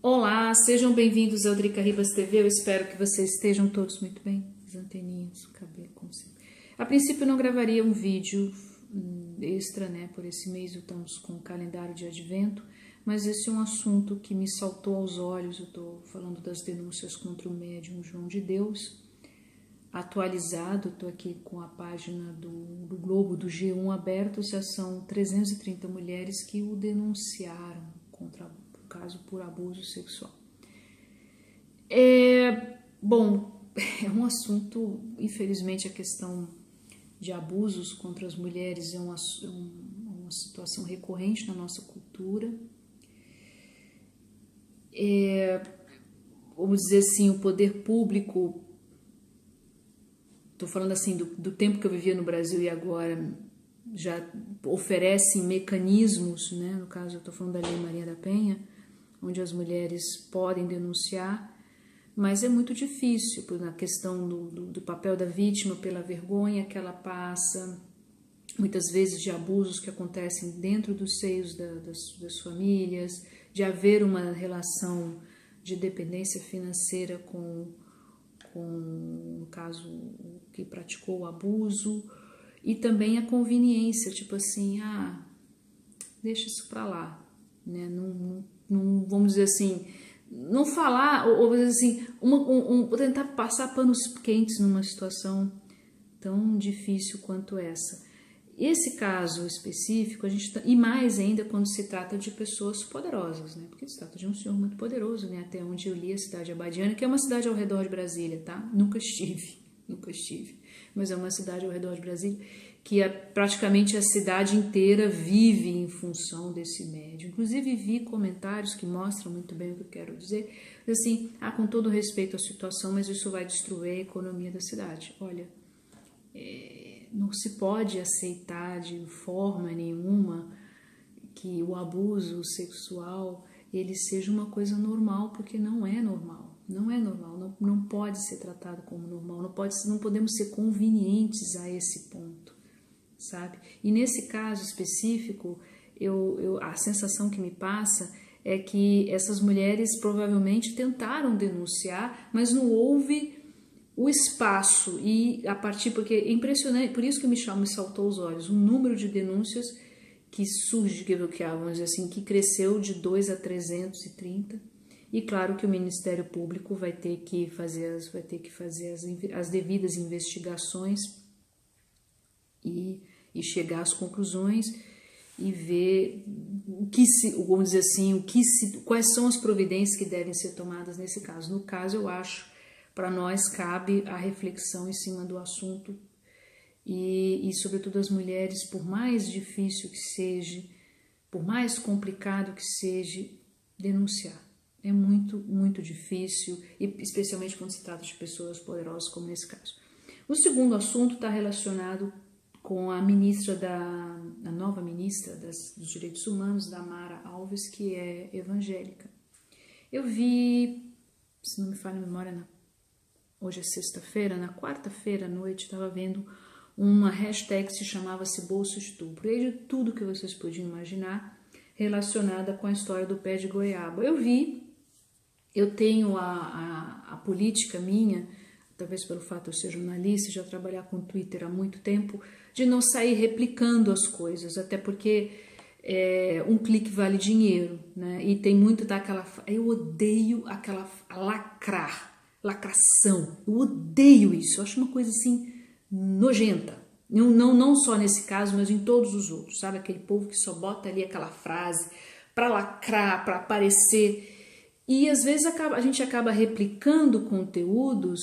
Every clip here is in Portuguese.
Olá, sejam bem-vindos ao Drica Ribas TV. Eu espero que vocês estejam todos muito bem. As anteninhas, o cabelo, como sempre. A princípio, eu não gravaria um vídeo extra, né? Por esse mês estamos com o calendário de advento, mas esse é um assunto que me saltou aos olhos. Eu estou falando das denúncias contra o médium João de Deus. Atualizado, estou aqui com a página do Globo, do G1 aberto, já são 330 mulheres que o denunciaram contra o caso por abuso sexual. Bom, é um assunto, infelizmente, a questão de abusos contra as mulheres é uma situação recorrente na nossa cultura. Vamos dizer assim, o poder público, estou falando assim do tempo que eu vivia no Brasil e agora, já oferece mecanismos, né? No caso eu estou falando da Lei Maria da Penha, onde as mulheres podem denunciar, mas é muito difícil na questão do papel da vítima, pela vergonha que ela passa, muitas vezes de abusos que acontecem dentro dos seios das famílias, de haver uma relação de dependência financeira com no caso, o que praticou o abuso, e também a conveniência, tipo assim, deixa isso pra lá, né? Não vamos dizer assim, não falar, ou dizer assim, tentar passar panos quentes numa situação tão difícil quanto essa. Esse caso específico, e mais ainda quando se trata de pessoas poderosas, né? Porque se trata de um senhor muito poderoso, né? Até onde eu li, a cidade abadiana, que é uma cidade ao redor de Brasília, tá? Nunca estive, mas é uma cidade ao redor de Brasília, que praticamente a cidade inteira vive em função desse médium. Inclusive vi comentários que mostram muito bem o que eu quero dizer, assim, com todo respeito à situação, mas isso vai destruir a economia da cidade. Olha, não se pode aceitar de forma nenhuma que o abuso sexual ele seja uma coisa normal, porque não é normal, não pode ser tratado como normal, não podemos ser convenientes a esse ponto, sabe? E nesse caso específico, a sensação que me passa é que essas mulheres provavelmente tentaram denunciar, mas não houve o espaço, e a partir, porque é impressionante, por isso que me saltou os olhos, o número de denúncias que surge, vamos dizer assim, que cresceu de 2 a 330, e claro que o Ministério Público vai ter que fazer as devidas investigações e chegar às conclusões e ver vamos dizer assim, quais são as providências que devem ser tomadas nesse caso. No caso, eu acho, para nós cabe a reflexão em cima do assunto e sobretudo as mulheres, por mais difícil que seja, por mais complicado que seja, denunciar. É muito, muito difícil, e especialmente quando se trata de pessoas poderosas como nesse caso. O segundo assunto está relacionado com a nova ministra dos Direitos Humanos, Damares Alves, que é evangélica. Eu vi, se não me falha a memória, hoje é sexta-feira, na quarta-feira à noite, estava vendo uma hashtag que se chamava-se Bolsa Estupro. E de tudo que vocês podiam imaginar relacionada com a história do pé de goiaba. Eu tenho a política minha, talvez pelo fato de eu ser jornalista e já trabalhar com Twitter há muito tempo, de não sair replicando as coisas, até porque um clique vale dinheiro, né? E tem muito daquela... Eu odeio aquela lacração, eu odeio isso, eu acho uma coisa assim nojenta, não só nesse caso, mas em todos os outros, sabe, aquele povo que só bota ali aquela frase para lacrar, para aparecer, e às vezes a gente acaba replicando conteúdos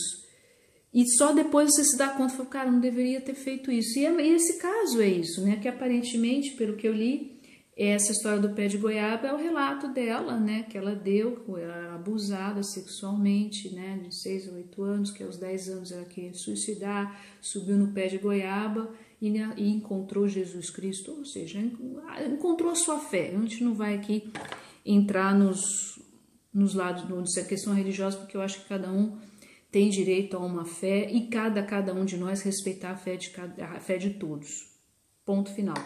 e só depois você se dá conta, fala, cara, não deveria ter feito isso, e esse caso é isso, né, que aparentemente, pelo que eu li, essa história do pé de goiaba é o relato dela, né, que ela era abusada sexualmente, né, de 6 a 8 anos, que aos 10 anos ela queria suicidar, subiu no pé de goiaba e encontrou Jesus Cristo, ou seja, encontrou a sua fé. A gente não vai aqui entrar nos lados da questão religiosa, porque eu acho que cada um tem direito a uma fé e cada um de nós respeitar a fé de todos. Ponto final.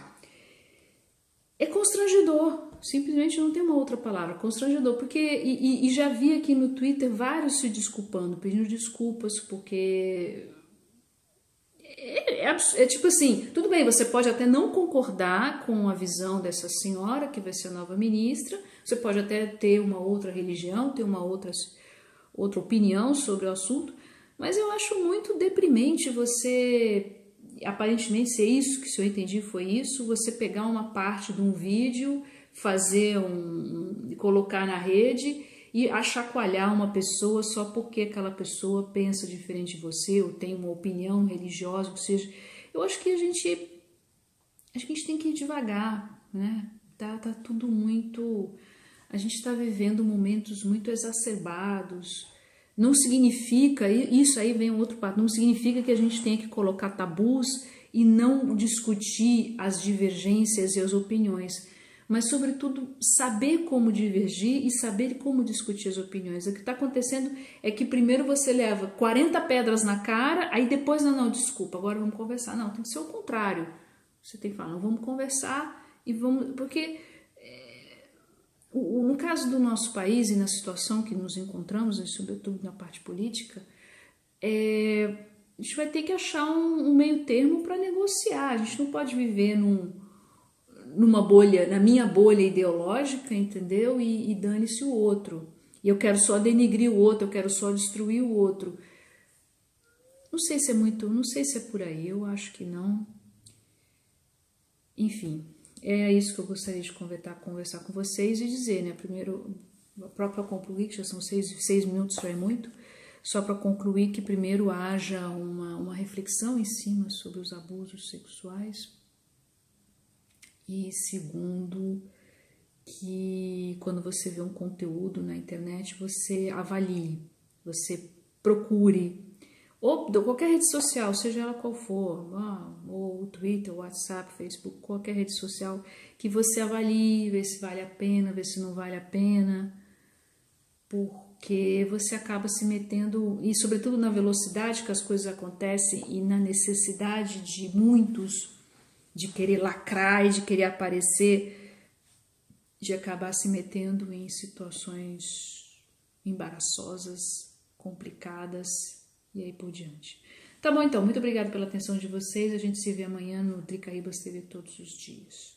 É constrangedor, simplesmente não tem uma outra palavra, constrangedor, porque, e já vi aqui no Twitter vários se desculpando, pedindo desculpas, porque é tipo assim, tudo bem, você pode até não concordar com a visão dessa senhora, que vai ser a nova ministra, você pode até ter uma outra religião, ter uma outra opinião sobre o assunto, mas eu acho muito deprimente você, aparentemente se é isso que se eu entendi foi isso, você pegar uma parte de um vídeo, fazer colocar na rede e achacoalhar uma pessoa só porque aquela pessoa pensa diferente de você ou tem uma opinião religiosa, ou seja, eu acho que a gente tem que ir devagar, né? Tá tudo muito, a gente está vivendo momentos muito exacerbados. Não significa, isso aí vem outro passo, não significa que a gente tenha que colocar tabus e não discutir as divergências e as opiniões, mas sobretudo saber como divergir e saber como discutir as opiniões. O que está acontecendo é que primeiro você leva 40 pedras na cara, aí depois não, desculpa, agora vamos conversar. Não, tem que ser o contrário. Você tem que falar, não, vamos conversar e vamos, porque no caso do nosso país e na situação que nos encontramos, e sobretudo na parte política, a gente vai ter que achar um meio termo para negociar. A gente não pode viver numa bolha, na minha bolha ideológica, entendeu? E dane-se o outro. E eu quero só denigrir o outro, eu quero só destruir o outro. Não sei se é muito, não sei se é por aí, eu acho que não. Enfim, é isso que eu gostaria de conversar com vocês e dizer, né? Primeiro, para concluir, que já são 6 minutos, já é muito, só para concluir que primeiro haja uma reflexão em cima sobre os abusos sexuais e segundo, que quando você vê um conteúdo na internet, você avalie, você procure, ou de qualquer rede social, seja ela qual for, ou Twitter, WhatsApp, Facebook, qualquer rede social, que você avalie, vê se vale a pena, vê se não vale a pena, porque você acaba se metendo, e sobretudo na velocidade que as coisas acontecem e na necessidade de muitos de querer lacrar e de querer aparecer, de acabar se metendo em situações embaraçosas, complicadas e aí por diante. Tá bom então, muito obrigada pela atenção de vocês, a gente se vê amanhã no Dricaíbas TV todos os dias.